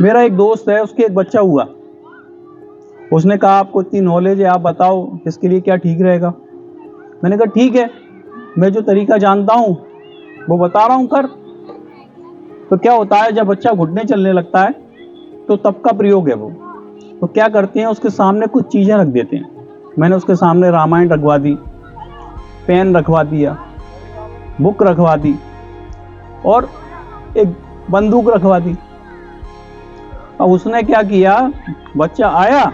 मेरा एक दोस्त है, उसके एक बच्चा हुआ। उसने कहा आपको इतनी नॉलेज है, आप बताओ इसके लिए क्या ठीक रहेगा। मैंने कहा ठीक है, मैं जो तरीका जानता हूँ वो बता रहा हूँ, कर। तो क्या होता है, जब बच्चा घुटने चलने लगता है तो तब का प्रयोग है वो। तो क्या करते हैं, उसके सामने कुछ चीज़ें रख देते हैं। मैंने उसके सामने रामायण रखवा दी, पेन रखवा दिया, बुक रखवा दी और एक बंदूक रखवा दी। अब उसने क्या किया, बच्चा आया,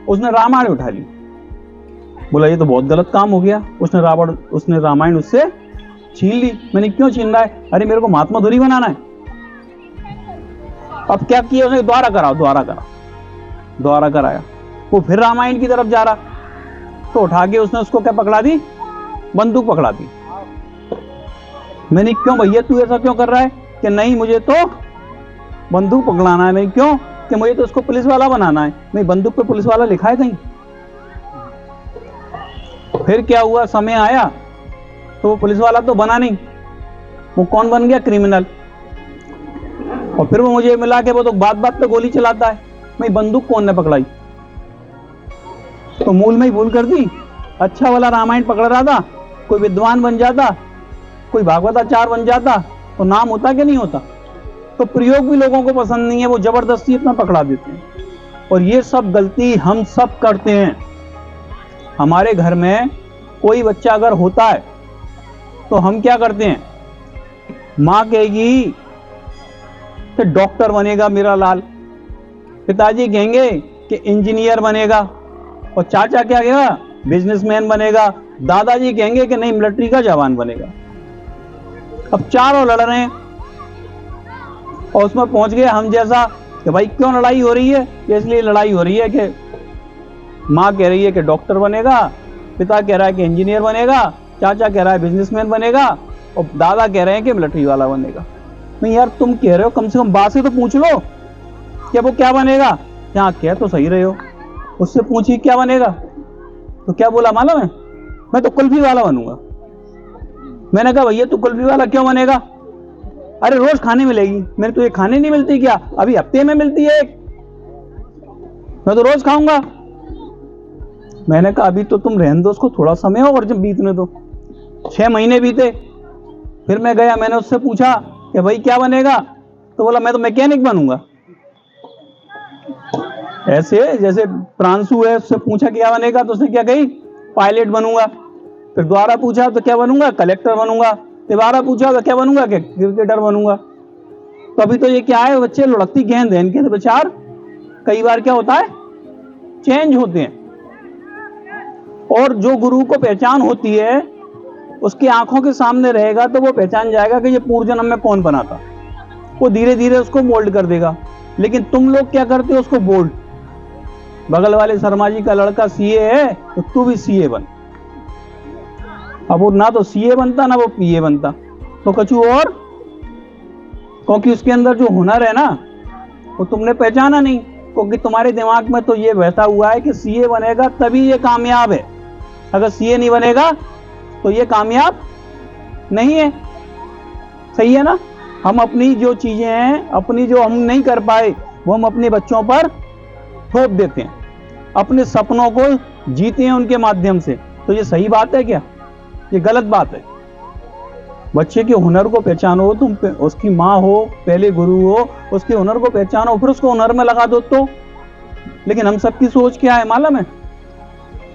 उसने रामायण उठा ली। बोला ये तो बहुत गलत काम हो गया, उसने रामायण उससे छीन ली। मैंने क्यों छीन रहा है? अरे मेरे को महात्मा थोड़ी बनाना है। अब क्या किया उसने, द्वारा कराया। वो फिर रामायण की तरफ जा रहा, तो उठा के उसने उसको क्या पकड़ा दी, बंदूक पकड़ा दी। मैंने क्यों भैया तू ऐसा क्यों कर रहा है? कि नहीं मुझे तो बंदूक पकड़ाना है। नहीं क्यों? कि मुझे तो उसको पुलिस वाला बनाना है। नहीं, बंदूक पे पुलिस वाला लिखा है कहीं? फिर क्या हुआ, समय आया तो वो पुलिस वाला तो बना नहीं, वो कौन बन गया, क्रिमिनल। और फिर वो मुझे मिला के वो तो बात बात पे गोली चलाता है। मैं बंदूक कौन ने पकड़ाई? तो मूल में ही भूल कर दी। अच्छा वाला रामायण पकड़ रहा था, कोई विद्वान बन जाता, कोई भागवताचार्य बन जाता, तो नाम होता कि नहीं होता। तो प्रयोग भी लोगों को पसंद नहीं है, वो जबरदस्ती इतना पकड़ा देते हैं। और ये सब गलती हम सब करते हैं। हमारे घर में कोई बच्चा अगर होता है तो हम क्या करते हैं, माँ कहेगी कि डॉक्टर बनेगा मेरा लाल, पिताजी कहेंगे कि इंजीनियर बनेगा, और चाचा क्या कहेगा, बिजनेसमैन बनेगा, दादाजी कहेंगे कि नहीं मिलिट्री का जवान बनेगा। अब चारों लड़ रहे हैं और उसमें पहुंच गए हम जैसा कि भाई क्यों लड़ाई हो रही है? इसलिए लड़ाई हो रही है कि माँ कह रही है कि डॉक्टर बनेगा, पिता कह रहा है कि इंजीनियर बनेगा, चाचा कह रहा है बिजनेसमैन बनेगा, और दादा कह रहे हैं कि मिलिट्री वाला बनेगा। नहीं यार, तुम कह रहे हो, कम से कम बात से तो पूछ लो कि वो क्या बनेगा। यहाँ कह तो सही रहे हो, उससे पूछी क्या बनेगा। तो क्या बोला मालूम है, मैं तो कुल्फी वाला बनूंगा। मैंने कहा भैया तू कुल्फी वाला क्यों बनेगा? अरे रोज खाने मिलेगी। मैंने तो ये खाने नहीं मिलती क्या? अभी हफ्ते में मिलती है एक, मैं तो रोज खाऊंगा। मैंने कहा अभी तो तुम रहने दो उसको, थोड़ा समय और जब बीतने दो। 6 महीने बीते, फिर मैं गया, मैंने उससे पूछा कि भाई क्या बनेगा? तो बोला मैं तो मैकेनिक बनूंगा। ऐसे जैसे प्रांशु है, उससे पूछा क्या बनेगा तो उसने क्या कही, पायलट बनूंगा। फिर दोबारा पूछा तो क्या बनूंगा, कलेक्टर बनूंगा। दोबारा पूछा तो क्या बनूंगा, क्रिकेटर बनूंगा। तो अभी तो ये क्या है, बच्चे लुढ़कती गेंद है इनके, तो विचार कई बार क्या होता है, चेंज होते हैं। और जो गुरु को पहचान होती है, उसकी आंखों के सामने रहेगा तो वो पहचान जाएगा कि ये पूर्व जन्म में कौन बना था। वो धीरे धीरे उसको मोल्ड कर देगा। लेकिन तुम लोग क्या करते हो, उसको बोल्ड, बगल वाले शर्मा जी का लड़का सीए है तो तू भी सीए बन। अब वो ना तो सीए बनता ना वो पीए बनता, तो कछु और, क्योंकि उसके अंदर जो हुनर है ना वो तुमने पहचाना नहीं। क्योंकि तुम्हारे दिमाग में तो ये बहता हुआ है कि सीए बनेगा तभी ये कामयाब है, अगर सीए नहीं बनेगा तो ये कामयाब नहीं है। सही है ना? हम अपनी जो चीजें हैं, अपनी जो हम नहीं कर पाए, वो हम अपने बच्चों पर थोप देते हैं, अपने सपनों को जीते हैं उनके माध्यम से। तो ये सही बात है क्या? ये गलत बात है। बच्चे के हुनर को पहचानो, तुम उसकी माँ हो, पहले गुरु हो, उसके हुनर को पहचानो, फिर उसको हुनर में लगा दो तो। लेकिन हम सबकी सोच क्या है मालूम है,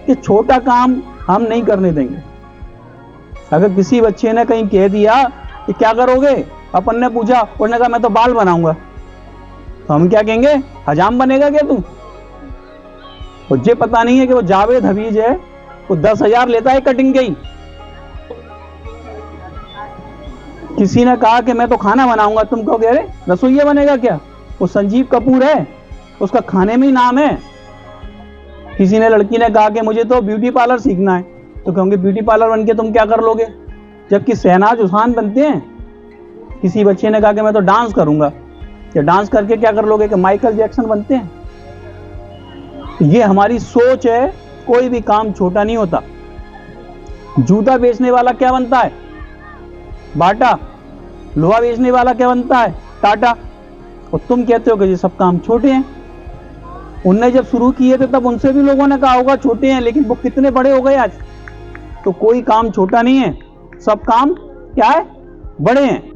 कि छोटा काम हम नहीं करने देंगे। अगर किसी बच्चे ने कहीं कह दिया कि क्या करोगे, अपन ने पूछा, उसने कहा मैं तो बाल बनाऊंगा, तो हम क्या कहेंगे, हजाम बनेगा क्या तू? मुझे पता नहीं है कि वो जावेद हबीज है, वो 10,000 लेता है कटिंग के ही। किसी ने कहा कि मैं तो खाना बनाऊंगा, तुम कहोगे अरे रसोइया बनेगा क्या? वो संजीव कपूर है, उसका खाने में ही नाम है। किसी ने, लड़की ने कहा कि मुझे तो ब्यूटी पार्लर सीखना है, तो कहोगे ब्यूटी पार्लर बन के तुम क्या कर लोगे? जबकि शहनाज हुसैन बनते हैं। किसी बच्चे ने कहा कि मैं तो डांस करूंगा, या डांस करके क्या कर लोगे, कि माइकल जैक्सन बनते हैं। ये हमारी सोच है, कोई भी काम छोटा नहीं होता। जूता बेचने वाला क्या बनता है, बाटा। लोहा बेचने वाला क्या बनता है, टाटा। और तुम कहते हो कि ये सब काम छोटे हैं। उनने जब शुरू किए थे तब उनसे भी लोगों ने कहा होगा छोटे हैं, लेकिन वो कितने बड़े हो गए आज। तो कोई काम छोटा नहीं है, सब काम क्या है, बड़े हैं।